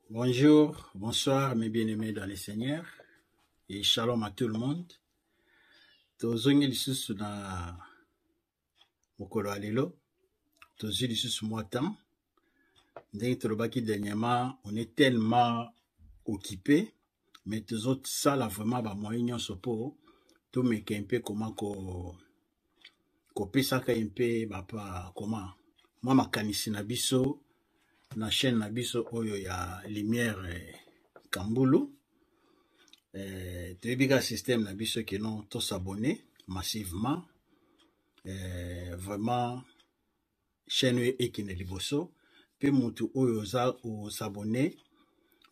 Bonjour, bonsoir mes bien-aimés dans les seigneurs et shalom à tout le monde. Tozongi lisusu na mokolo alelo, tozi lisusu moitan. Ndenge tolobaki dernièrement, on est tellement occupé, mais tous autres ça là vraiment ba moyen nyonso po to meka un peu comment ko pesaka un peu ba comment moi makanisi na biso na chaîne na biso oyo ya lumière Kambulu tebika système na biso que non to s'abonner massivement vraiment chaîne ekine liboso pe mutu oyo za o s'abonner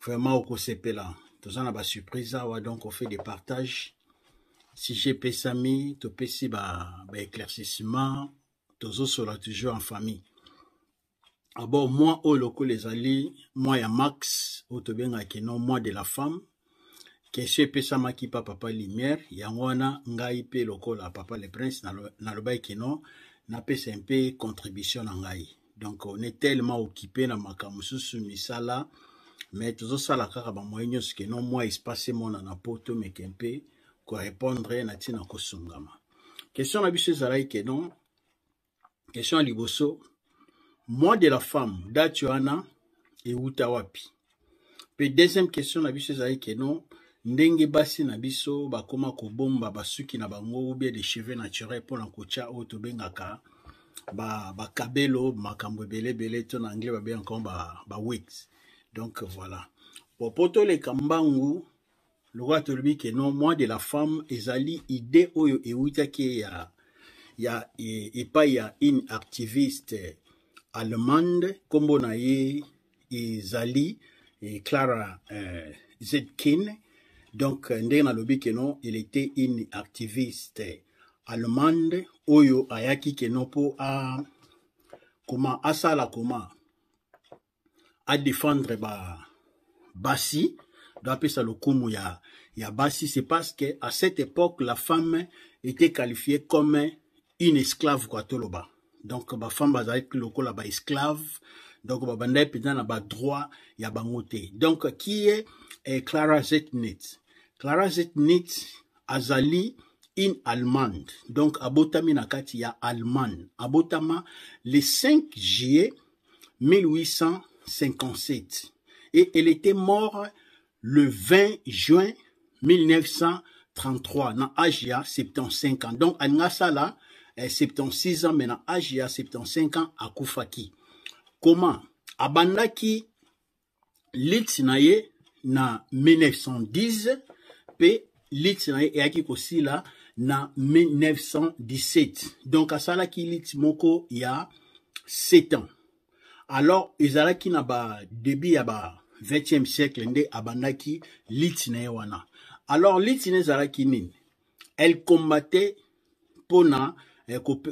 vraiment au kosepela toza na ba surprise awa donc on fait des partages si j'ai pesami to pesi ba éclaircissement tozo sola toujours en famille. Ah bon, moi, au loco les alliés, moi, y a Max, au tobenga qui non, moi de la femme, qui est pesama qui papa lumière, y a wana, ngai pe loco la papa le prince, na le bail qui non, na pe un peu contribution ngai. Donc, on est tellement occupé na makamusu sumisala, mais toujours ça la kaka ba moyen ce que non, moi, espace mon na poto, mais kempe, ko répondre na tina kosungama. Question na biso zalai que non, question à liboso, moi de la femme, d'Atuana et Utawapi. Puis deuxième question, na biso zai que non, ndenge basi na biso, ba koma ko bomba, ba suki na bango, ou bien des cheveux naturels pour l'encocha, ou to bengaka, ba kabelo, makambo bele, ton anglais, ba bien encore, ba wigs. Donc voilà. Pour poto le kambangu, le roi te lui que non, moi de la femme, ezali idée oyo et uta qui et pas y a une activiste allemande, kombo na ye ezali et Clara Zetkin. Donc ndenge na lobi que non, il était une activiste allemande oyo ayaki que non po a comment asala comment à défendre basi d'après ça le kumu ya basi. C'est parce que à cette époque la femme était qualifiée comme une esclave kwa toloba. Donc ba femme bazali loko la ba esclave, donc ba bandai pétant na ba droit ya bangote. Donc qui est Clara Zetkin? Clara Zetkin azali une allemande, donc abotami na kati ya Allemagne, abotama le 5 juillet 1857 et elle était morte le 20 juin 1933 na âge ya 75 ans. Donc anasa la 76 ans, maintenant âge ya 75 ans à Koufaki. Comment? Abandaki l'Itsinaye na 1910, pe l'Itsinaye et aki kosi la na 1917. Donc asala ki l'Itsimoko ya 7 ans. Alors, ezalaki na ba début ya ba 20e siècle nde abandaki l'Itsinaye wana. Alors l'Itsinaye zalaki nini? Elle combattait pona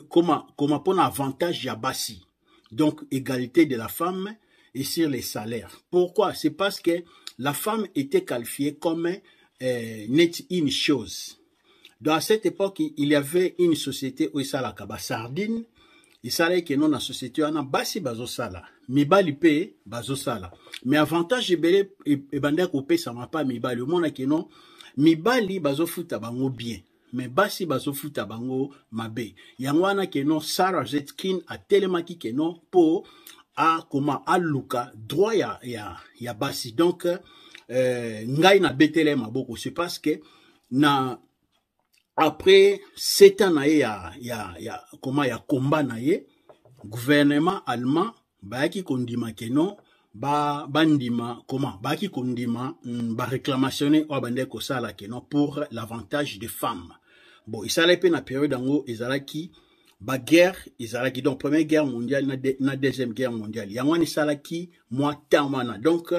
comment pour l'avantage ya basi, donc égalité de la femme et sur les salaires. Pourquoi? C'est parce que la femme était qualifiée comme une chose. Donc à cette époque, il y avait une société où il s'ala kaba sardine, il s'allait que non la société ana basi bazo sala, mibali pe bazo sala. Mais avantage ebele e banda ko pesa ma pa mibali, mona que non mibali bazo futa bango bien. Mais basi bazo futa bango mabe. Yangwana ke non Sarah Zetkin a telemaki ke non po a comment a luka droit ya basi. Donc ngai na betele maboko, c'est parce que na après 7 ans na ya comment ya combat na ye gouvernement allemand ba ki kondima ke non bandima comment baki kondima ba réclamationner o bande ko sala ke non pour l'avantage des femmes. Bon, il s'allait pe na période ango ezalaki ba guerre, ezalaki donc première guerre mondiale na deuxième guerre mondiale. Yangwani salaki moi tamana. Donc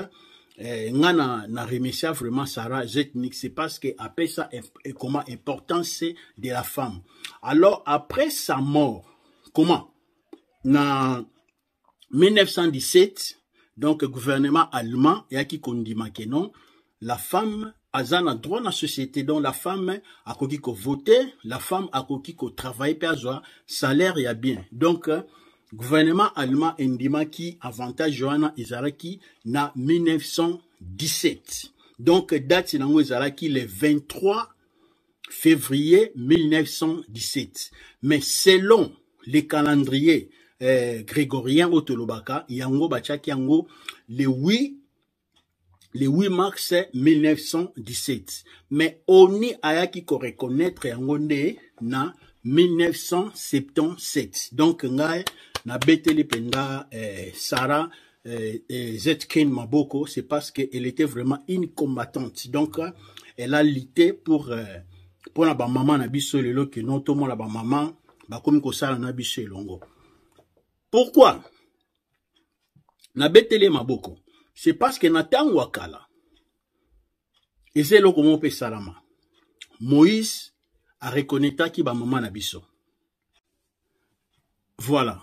ngana na remercier vraiment Sarah Zetkin, c'est parce que après ça comment importance de la femme. Alors après sa mort, comment na 1917, donc gouvernement allemand et qui kondima que non, la femme azana droit na société dont la femme a koki ko voter, la femme a koki ko travailler pe azwa salaire ya bien. Donc gouvernement allemand indima ki avantage joana izaraki na 1917. Donc date nango izaraki le 23 février 1917. Mais selon les calendriers grégorien otolobaka yango bachaki yango le 8 mars 1917. Mais oni ayaki ko reconnaître yango nde na 1977. Donc ngai na beteli penda Sarah Zetkin Maboko, c'est parce qu'elle était vraiment une combattante. Donc elle a lutté pour la maman na biso lelo que non tout le monde la maman ba komi ko sala na biso elongo. Pourquoi na beteli Maboko? C'est parce que na tango wakala ezelo komo pe salama Moïse a reconnaître ki ba maman na biso. Voilà.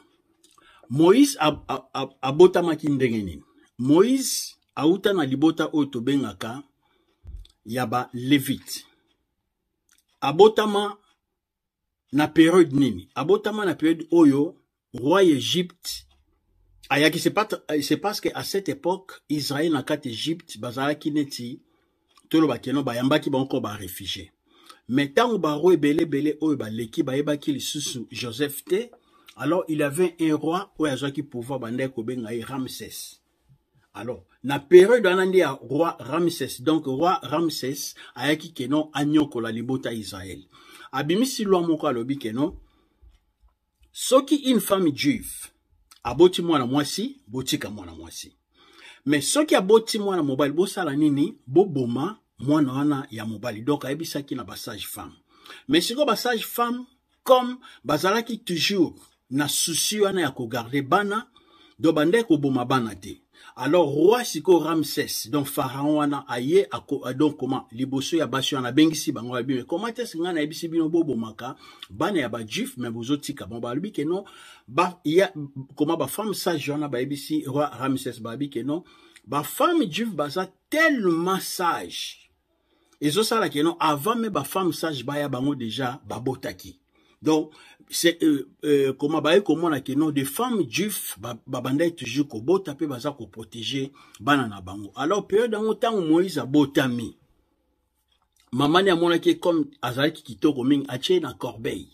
Moïse a botama ki ndenge nini. Moïse a uta na libota oyo tobengaka ya ba Levite. A botama na période nini. A botama na période oyo roi Égypte ayaki. C'est parce que à cette époque Israël na kat Égypte bazalaki neti tolo bakeno bayambaki banko ba réfugié. Mais tango ba roi belé oyo ba leki ba yebaki lisusu Joseph te. Alors, il avait un roi où il qui pouvoir bander kobenga Ramsès. Alors, na période anandi ya roi Ramsès, donc roi Ramsès ayaki keno anyoko la libota Israël. Abimisi loi moko alobi keno soki une femme juive aboti mwana mwasi, botika mwana mwasi. Mais soki aboti mwana mobali bosala nini, boboma mwana wana ya mobali. Donc ayebisaki na ba sage femme. Mais siko ba sage femme comme bazalaki toujours na souci wana ya ko garder bana do bande ko boma bana te. Alors roi siko Ramsès donc pharaon wana aye donc comment liboso ya basi wana bengisi bango ba bi comment est-ce ngana ebisi bino bobomaka bana ya ba juif mais bozotika bon ba lubi ke non ba ya comment ba femme sage wana ba ebisi roi Ramsès ba bi ke non ba femme juif baza tellement sage ezo sala ke non avant mais ba femme sage ba ya bango déjà ba botaki. Donc c'est comment ba comment na kenon des femmes juives babanda toujours ko bota pe baza ko protéger bana na bango. Alors période dans temps Moïse a botami mamani amona ke comme azalaki kitoko mingi atie na corbeille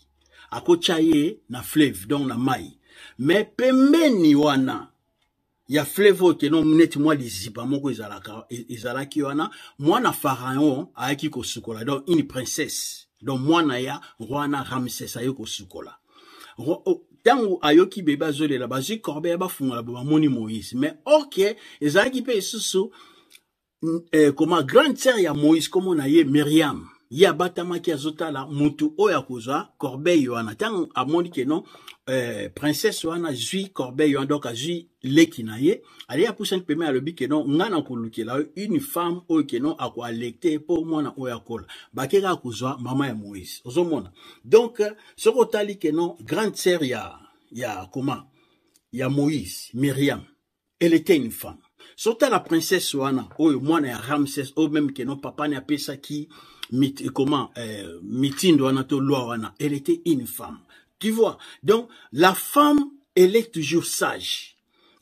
akochaye na fleuve donc na mai mais pembeni wana ya fleuve ke non neti moi liziba moko ezalaki wana mwana pharaon ayaki ko sukola donc une princesse. Donc mwana ya rwana Ramsès ayoko sukola. Tango ayoki beba zole la bazi korbe ya bafunga la moni Moïse. Mais ok, ezaki pe susu comme grande sœur ya Moïse comme on a ye Myriam. Ya batama ki azotala mutu oya koza corbeille wana. Tango amoni ke non princesse wana zui corbeille wana donc azui leki na ye. Ali a poussé peme alobi ke non ngana kolukela une femme oyo ke non akwa lecter pour mwana oya kola. Bakeka kozwa mama ya Moïse. Ozomona. Donc soko tali ke non grande sœur ya comment ya Moïse, Myriam. Elle était une femme. Sota la princesse wana oyo mwana ya Ramsès o même ke non papa ne apesa ki comment mitindo wana to loi wana. Elle était une femme. Tu vois? Donc la femme elle est toujours sage.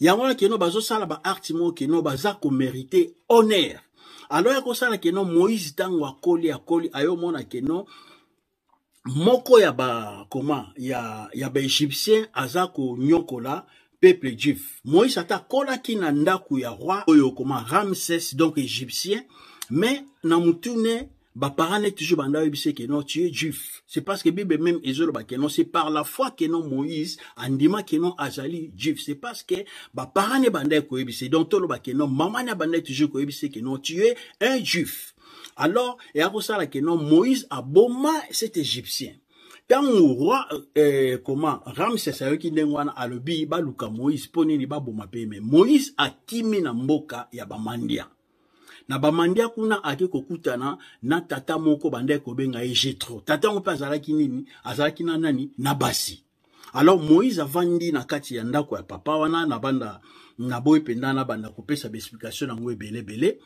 Yamona keno bazo sala ba artimo keno baza ko mériter honneur. Alors yako sala keno Moïse tango akoli ayo mona keno moko ya ba comment ya ba égyptien azako nyokola peuple juif. Moïse ata kola ki na ndaku ya roi oyo comment Ramsès donc égyptien mais na mutune ba parents toujours banda yebise que non tu es juif. C'est parce que Bible même ezolo ba que non c'est par la foi que non Moïse andima que non azali juif. C'est parce que ba parents banda ko yebise donc tolo ba que non maman na banda toujours ko yebise que non tu es un juif. Alors et après ça là que non Moïse a boma cet égyptien. Quand roi comment Ramsès ayoki ndengwana alobi ba luka Moïse poni ni ba boma pe mais Moïse a kimi na mboka ya ba mandia. Na bamandia kuna ake kokutana na tata moko bande ko benga Jetro. Tata moko azalaki nini? Azalaki na nani? Na basi. Alors Moïse avandi na kati ya ndako ya papa wana na banda na boy penda na banda kopesa explication na ngwe belé.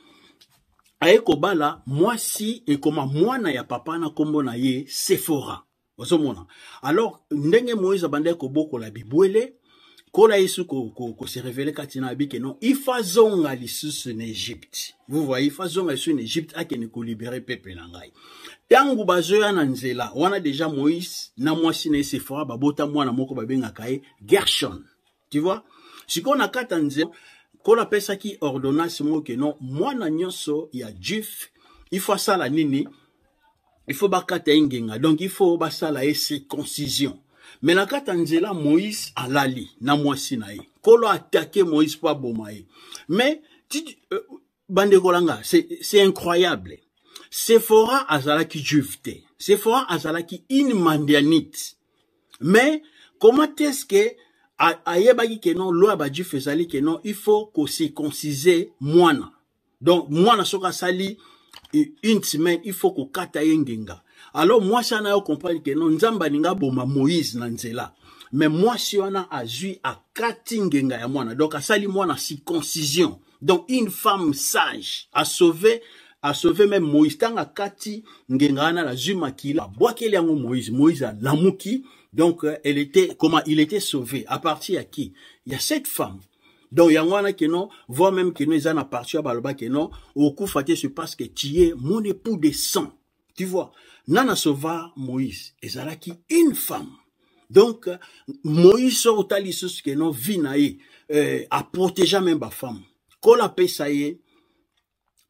aye kobala mwasi ekoma mwana ya papa na kombo na ye Sephora. Ozomona. Alors ndenge Moïse abandai kobokola bibwele kola yesu ko se révéler katina abike non il faut zonga lisusu en Égypte. Vous voyez, il faut zonga lisusu en Égypte akene ko libérer peuple na ngai. Tangu bazoya na nzela wana déjà Moïse na mwasi na Sephora babota mwana moko babengaka ye Gershon. Tu vois? Siko na kata nzela kola pesa ki ordonnance mo ke non mwana nyonso ya juif il faut ça la nini. Il faut bakata ingenga. Donc il faut basala e circoncision. Mais la kata nzela Moïse alali na mwasi na ye. Kolo attaqué Moïse pa bomaye. Mais bande kolanga, c'est incroyable. Sephora azalaki juif te. Sephora azalaki une mandianite. Mais comment est-ce que ayebaki ke non loi ba juif ezali ke non il faut ko circonciser mwana. Donc mwana soka sali une semaine, il faut qu'on kata yengenga. Alors, moi, ça n'a pas compris que non, nzamba ninga boma Moïse nanzela. Mais moi, si on a azui à katingenga ya mwana. Donc, à sali mwana circoncision. Donc, une femme sage a sauvé même Moïse. Tant à kati ngenga na la zuma kila. Boakeli yango Moïse. Moïse a lamuki. Donc, il était sauvé. À partir à qui? Il y a cette femme. Donc, il y a un qui non, voire même que nous en a parti à Baloba qui non, au coup faté se passe que tu es mon époux de sang. Tu vois, Nana sauva Moïse, et ça là qui une femme. Donc, Moïse sort au talissus que non, vinae, a protégé même ma femme. Quand la paix ça y est,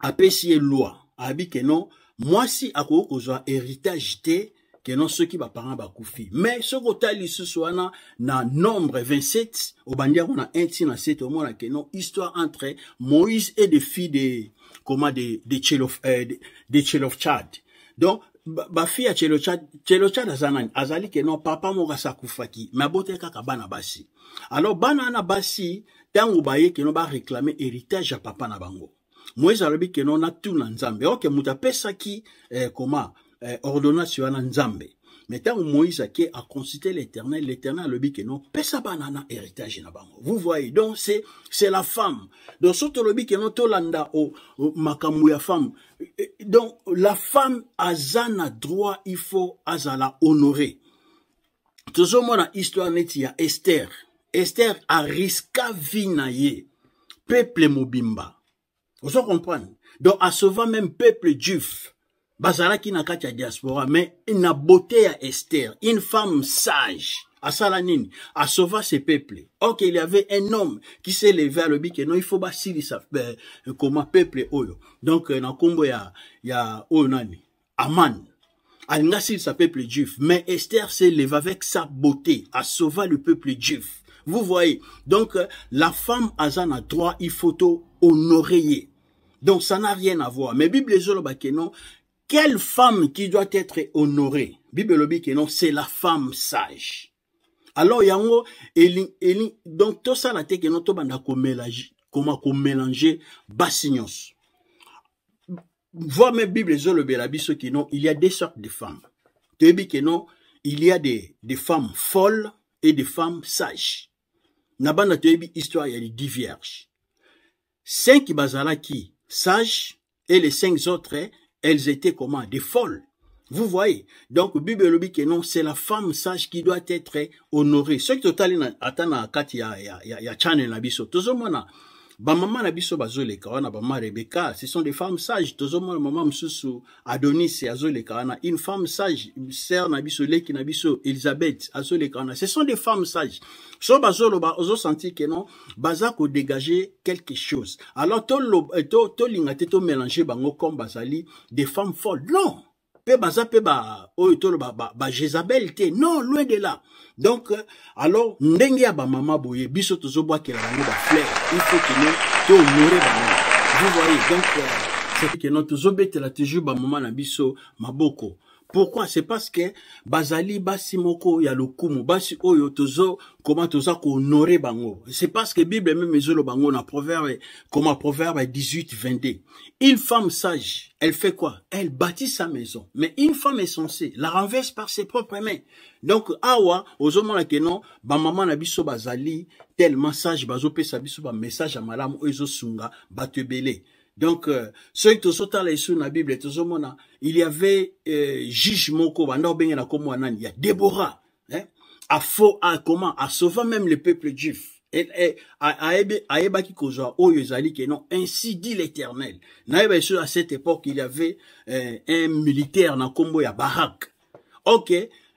a paix si est loi, a dit que non, moi si à quoi qu'on soit héritage té, que non ceux qui va parents ba koufi. Mais ce côté lisusu wana na nombre 27 au bandia on a un tina 7 au moins que non histoire entre Moïse et des filles de Tchelofchad. Donc ba fille à Tchelofchad azali que non papa moga sakufaki mais bote kaka bana basi. Alors bana na basi tangu baye que non ba réclamer héritage à papa na bango. Moïse alobi que non na tout na nzambe. OK muta pesa ki ordonnance wana nzambe. Mais tant Moïse a consulté l'Éternel a le dit que non, pesa banana héritage na bango. Vous voyez, donc c'est la femme. Donc surtout le dit que non tolanda o makamou ya femme. Donc la femme azana droit, il faut azala honorer. Toujours moi dans histoire neti ya Esther. Esther a risqué vie na ye. Peuple mobimba. Vous comprenez? Donc à sauver même peuple juif. Bazala qui n'a qu'à diaspora, mais une beauté à Esther, une femme sage, à Salanine, à sauver ses peuples. Ok, il y avait un homme qui s'est levé à le dit que non, il faut bâtir comment peuple oyo. Donc, dans le combo, il y a Onani, Aman. Elle n'a sa peuple juif, mais Esther s'est levée avec sa beauté à sauver le peuple juif. Vous voyez, donc la femme a un droit, il faut honorer. Donc ça n'a rien à voir. Mais Bible est non. Quelle femme qui doit être honorée? Bible dit que non, c'est la femme sage. Alors yango donc tout ça la tête que non to banda ko mélanger, comment ko mélanger basignos. Voir même Bible zo le belabiso que non, il y a deux sortes de femmes. Tu dis que non, il y a des femmes folles et des femmes sages. Nabanda tu dis histoire il y a des 10 vierges. 5 bazalaki sages et les 5 autres elles étaient comment? Des folles. Vous voyez. Donc, Bible dit que non, c'est la femme sage qui doit être honorée. Ce qui total atana kati ya channel na biso. Tozomona ba maman na biso bazoleka wana ba maman Rebecca, ce sont des femmes sages. Tozomona maman msusu Adonis azoleka wana, une femme sage, sœur na biso leki na biso Elisabeth azoleka wana. Ce sont des femmes sages. So bazolo ba ozo sentir que non, baza ko dégager quelque chose. Alors to linga to mélanger bango comme bazali des femmes folles. Non. Pe baza pe ba oyo ba Jézabel te. Non, loin de là. Donc alors ndenge ya ba mama boye biso tozo boa ke la bango ba fleur. Il faut que nous to honorer bango. Vous voyez donc c'est que nous tozo betela toujours ba mama na biso maboko. Pourquoi? C'est parce que bazali basi moko ya lokumu basi oyo tozo comment toza ko honorer bango. C'est parce que Bible même ezolo bango na proverbe comme proverbe 18:22. Une femme sage, elle fait quoi? Elle bâtit sa maison. Mais une femme insensée la renverse par ses propres mains. Donc awa ozomona ke non ba maman na biso bazali tellement sage bazo pesa biso ba message à malamu ezo sunga batebele. Donc, ceux qui sont dans la Bible, il y avait juge moko, il y a Déborah, hein, à sauver même le peuple juif. Ainsi dit l'Éternel. À cette époque, il y avait un militaire na kombo ya Barak. Ok,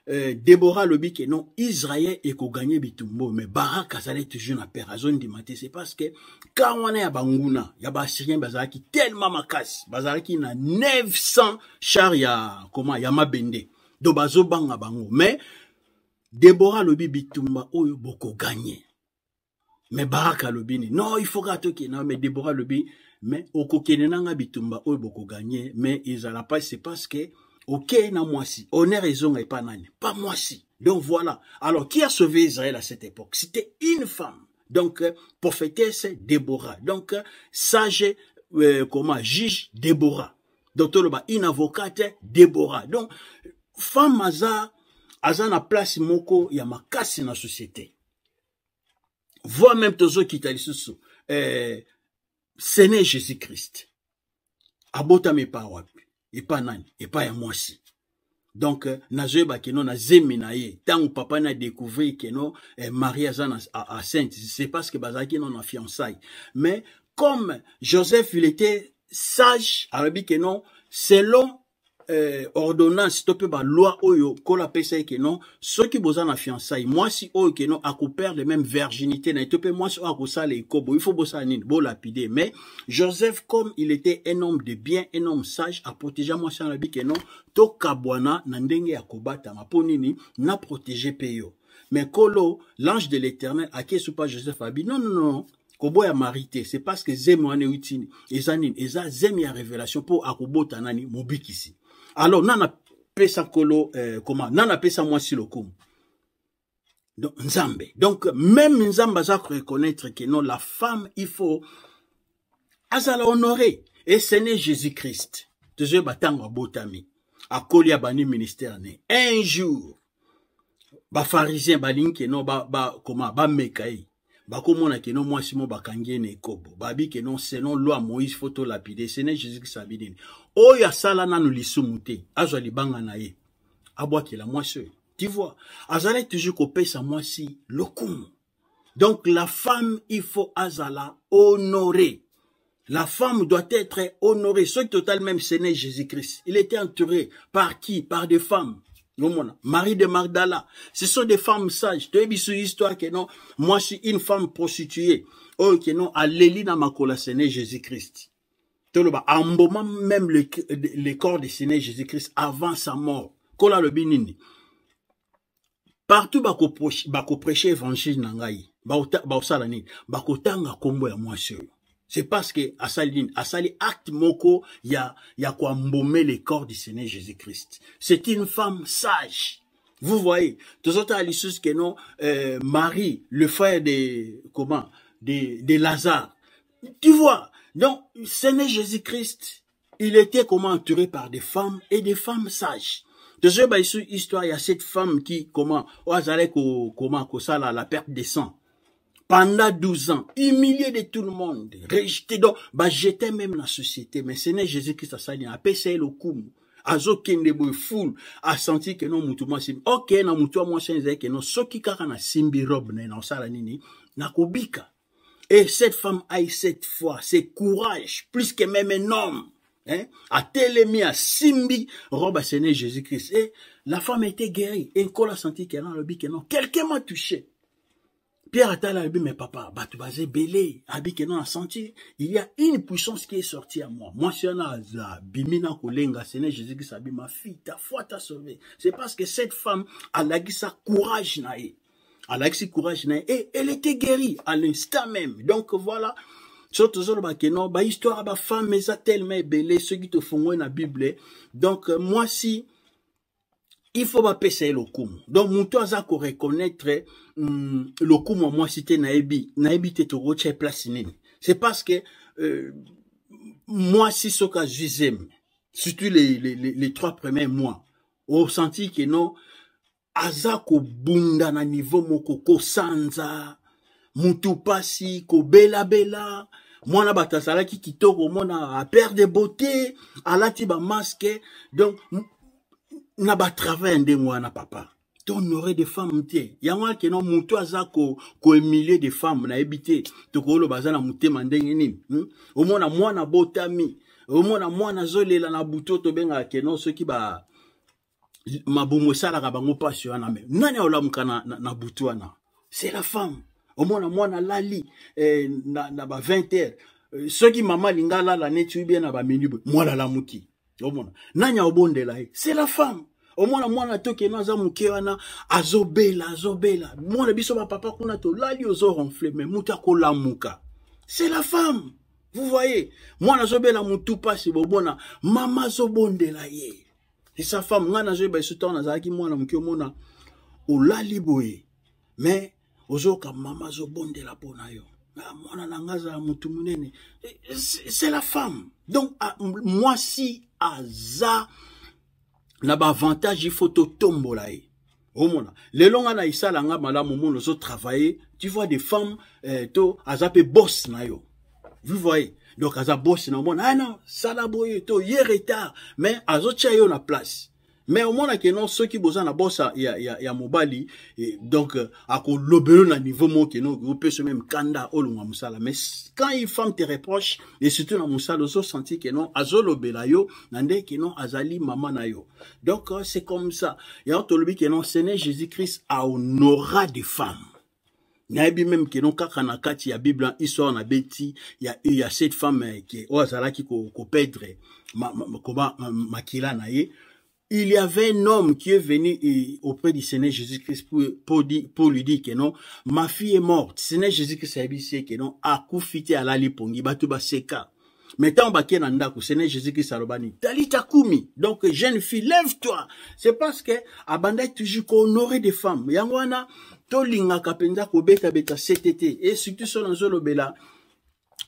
Déborah lobi que non, Israël est ko gagner bitumbo, mais Barak azali toujours na perazon di maté. C'est parce que quand on est à Banguna, il y a ba Syrien bazaki tellement makas, bazaki na 900 chars ya mabende. Do bazo banga bango, mais Déborah lobi bitumba oyo boko gagner. Mais Barak lobi ni non, il faut gato ki non, mais Déborah lobi mais oko kenenanga bitumba oyo boko gagner, mais ils ala pas, c'est parce que ok, na moi si. On est raison et pas nani. Pas moi si. Donc voilà. Alors, qui a sauvé Israël à cette époque? C'était une femme. Donc, prophétesse Déborah. Donc, sage, juge Déborah. Donc, une avocate Déborah. Donc, femme aza na place moko ya makasi na société. Voire même tozo kitali susu. Seigneur Jésus-Christ. Abota me pa wapi. Et pas nani, et pas à moi si. Donc, nazoeba keno na zemi na ye. Tant papa na découvert que non, Marie a sainte. C'est parce que bazaki non a fiançailles. Mais, comme Joseph, il était sage, arabi que non, selon, ordonnance, to pe ba loi oyo, kola pesa que non, ceux qui bosan na fiançailles, moi si oyo que non, a perdre les mêmes virginité, na to pe moi si oyo a les kobo, il faut bosan nin, bo lapider. Mais, Joseph, comme il était un homme de bien, un homme sage, a protégé moi si arabi que non, to kabwana, na ndenge ya kobata, ma ponini, na protégé peyo. Mais kolo, l'ange de l'Éternel, a qui sous pas Joseph abi, non, non, non. Kobo ya marité, c'est parce que zem wane utini, ezanin, eza zem ya révélation pour akobota nani, mobikisi. Alors, nana pesa kolo, nana pesa moi si lokum. Donc, Nzambe. Donc, même Nzamba za reconnaître que non, la femme, il faut, azala honorer. Et ce n'est Jésus-Christ. Toujours batanga botami. A kolia bani ministère ne. Un jour, ba pharisien balin que non, ba mekai. Bakomona ke non moi simo bakangie ne kobo babi ke non selon loi Moïse photo lapide Seigneur Jésus Christ sabidini oya sala nanu lisumuté azwa libanga na ye abwa ke la moi seul tu vois azala toujours ko pesa moi si lokum. Donc la femme il faut azala honorer. La femme doit être honorée. Ce total même Seigneur Jésus Christ il était entouré par qui? Par des femmes. Marie de Magdala, ce sont des femmes sages. Tu as vu sur l'histoire que non, moi je suis une femme prostituée. Oh, que non, à l'élie dans ma cola, Seigneur Jésus-Christ. Tu vois, en moment même le corps de Seigneur Jésus-Christ avant sa mort. Kola le binini. Partout, bako prêcher évangile nangai. Ba salani. Bako tanga kombo ya moi seul. C'est parce que asali acte moko ya quoi embaumer le corps du Seigneur Jésus-Christ. C'est une femme sage. Vous voyez, tous autres alliés que non, Marie, le frère de Lazare. Tu vois, donc Seigneur Jésus-Christ, il était entouré par des femmes et des femmes sages. Toujours bah sur histoire, il y a cette femme qui la perte de sang. Pendant 12 ans, humilié de tout le monde, rejeté, donc, j'étais même la société, mais Seigneur Jésus-Christ a sali, a payé le coup, a zokende boy foule, a senti que non, moutouma sim, ok, na moutouma moi senze, que non, so ki kaka na simbi robe, na sala nini, na kobika. Et cette femme a eu cette foi, c'est courage, plus que même un homme, hein, a télémi à simbi robe à Seigneur Jésus-Christ. Et la femme était guérie, et qu'on a senti qu'elle a le que non, quelqu'un m'a touché. Pierre Atala a dit, mais papa, tu vas belé, abi que non a senti, il y a une puissance qui est sortie à moi. Moi, si on a bimina kolenga, Seigneur Jésus qui s'habille, ma fille, ta foi t'a sauvé. C'est parce que cette femme, elle a dit ça courage naïe. Elle a dit courage naïe, et elle était guérie à l'instant même. Donc voilà, surtout que non, histoire de femme, mais ça tellement belé, ceux qui te font la Bible. Donc, moi, si, il faut pas payer le coup. Donc, mon toit a reconnaître le coup, moi, c'était naïbi te toro tche place nini. C'est parce que, moi, si ce que j'aime, surtout les 3 premiers mois, au senti que non, aza ko bunda na niveau moko ko sanza, mutu pasi, ko bela, Mwana batasala ki kitoko mona a père de beauté, alati ba masque. Donc na ba travail ndengwana papa. Honorer des femmes tie. Yango ke non mutu aza ko humilier des femmes na ebité. To ko lo bazana mutema ndenge nini. Omona mwana botami. Omona mwana zolela na buto to benga ke non ceux qui ba mabumo sala ka bango passion na me. Nani olamuka na butu wana. C'est la femme. Omona mwana lali na ba 20 heures. Ceux qui maman lingala la netu bien na ba minuit. Mwana la muki. Omona. Nani obondela. C'est la femme. Mwana toke na za muke wana azobela. Mwana biso ba papa kuna to lali ozo ronfler mais muta ko lamuka. C'est la femme. Vous voyez, mwana azobela mutu pasi bobona mama zobondela ye. C'est sa femme ngana zo ba suta na za ki mwana muke mona o lali boye. Mais ozoka mama zobondela pona yo. Mwana nangaza mutu munene. C'est la femme. Donc moi si aza na ba avantage il faut to tombola e. Omona. Le longa na isala nga malamu mono so travailler, tu vois des femmes to azape boss na yo. Vous voyez. Donc aza boss na mona ah non, sala boye to ye retard, mais azo tia yo na place. Mais au moins que non ceux qui besoin na boss ya mobali donc ako lobelo na niveau mo que non vous peut se même kanda olunga musala mais quand une femme te reproche et surtout na musala so senti que non azo lobela yo nande que non azali maman na yo. Donc c'est comme ça. Ya to lobi que non Seigneur Jésus-Christ a honora des femmes. Naebi même que non kaka na kati ya Bible histoire na beti il y a cette femme qui ozala ki ko perdre makila na ye. Il y avait un homme qui est venu auprès du Seigneur Jésus-Christ pour lui dire que non, ma fille est morte. Seigneur Jésus-Christ a dit que non, a koufité à la lipongi, batu ba seka. Maintenant, baké nandako, Seigneur Jésus-Christ a robani. Talita koumi. Donc, jeune fille, lève-toi. C'est parce que, abanda toujours qu'on aurait des femmes. Yangwana, to linga kapenza ko beta CTT. Et surtout, sur l'anzolo bela,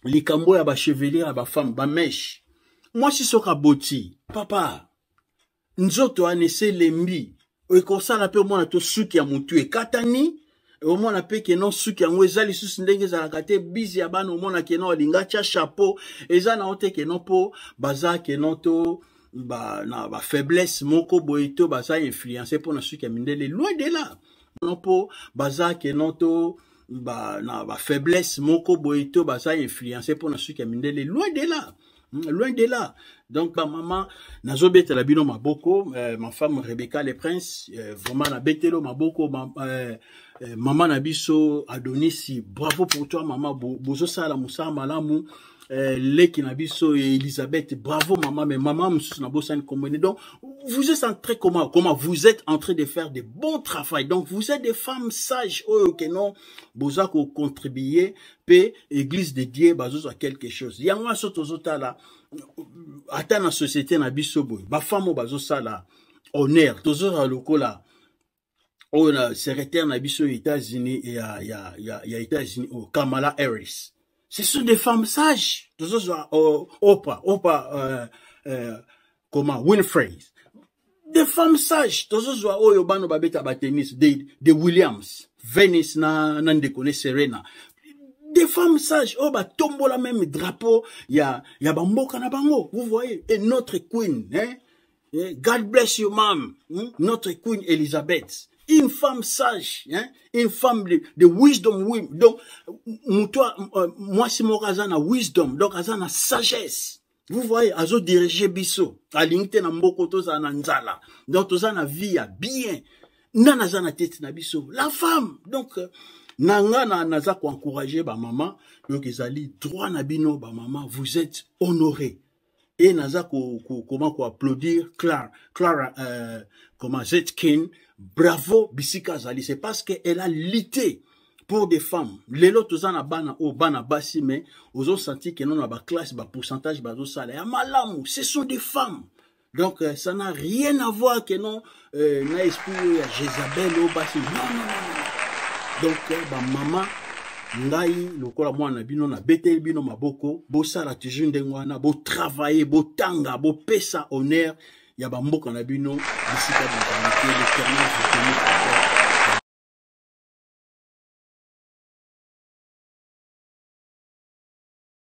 likambo ya ba chevalier à ba femme, ba mèche. Moi, si soka boti, papa, nzoto anese lembi ekosala pe mwana to suki ya mutu ekatani omona pe ke non suki yango ezali susi ndenge ezalaka te bizi ya bana omona ke non alinga tia chapeau eza na ote ke non po baza ke non to na ba faiblesse moko boye to baza influencé po na suki ya mindele loin de là non po baza ke non to na ba faiblesse moko boye to baza influencé po na suki ya mindele loin de là. Loin de là. Donc, ma maman, nazo bete la bino maboko, ma femme Rebecca le Prince, vraiment na betelo maboko, maman nabiso Adonisi, bravo pour toi, maman, bozo sala musa malamu, leki nabiso Elisabeth, bravo maman, mais maman moussous nabosa ni kombone. Donc, vous êtes en train comment vous êtes en train de faire de bons travail. Donc, vous êtes des femmes sages, oh, que non, boza ko contribuer, pe église de Dieu, bazo à quelque chose. Yangwa soto zota la, ata na société na biso boy, ba femme bazo sala, honneur, tozo a lokola, oh, na secrétaire na biso États-Unis, et ya États-Unis, oh, Kamala Harris. Ce sont des femmes sages. Oprah, Winfrey. Des femmes sages. Yobano babeta batenis, de Williams, Venice nan de connaît Serena. Des femmes sages. Tombo la même drapeau. Ya bamboka na bango. Vous voyez. Et notre queen, hein? God bless you, ma'am. Notre queen Elizabeth. Une femme sage, hein? Une femme de wisdom. Donc, moi, si mon azana wisdom, donc azana sagesse. Vous voyez, azo diriger biso. Alingte na mboko toza na nzala. Donc, toza na vie ya bien. Nana zana tete na biso. La femme. Donc, nanga na naza ko encourager ba maman. Donc, ezali droit na bino ba maman. Vous êtes honorés. Et naza comment applaudir Clara, comment Zetkin. Bravo, Bissika Zali. C'est parce qu'elle a lutté pour des femmes. Les autres, ils ont bana bassi, mais ils ont senti que non, la classe, le pourcentage, ce sont des femmes. Donc, ça n'a rien à voir que non, na esprit, Jézabel, au bassi. Non. Donc, maman, ngai, lokola mwana bino na bete bino maboko, bo sala toujours ndengwana, bo travailler, bo tanga, bo pesa honneur. Ya ba mboka na bino bisika de l'éternel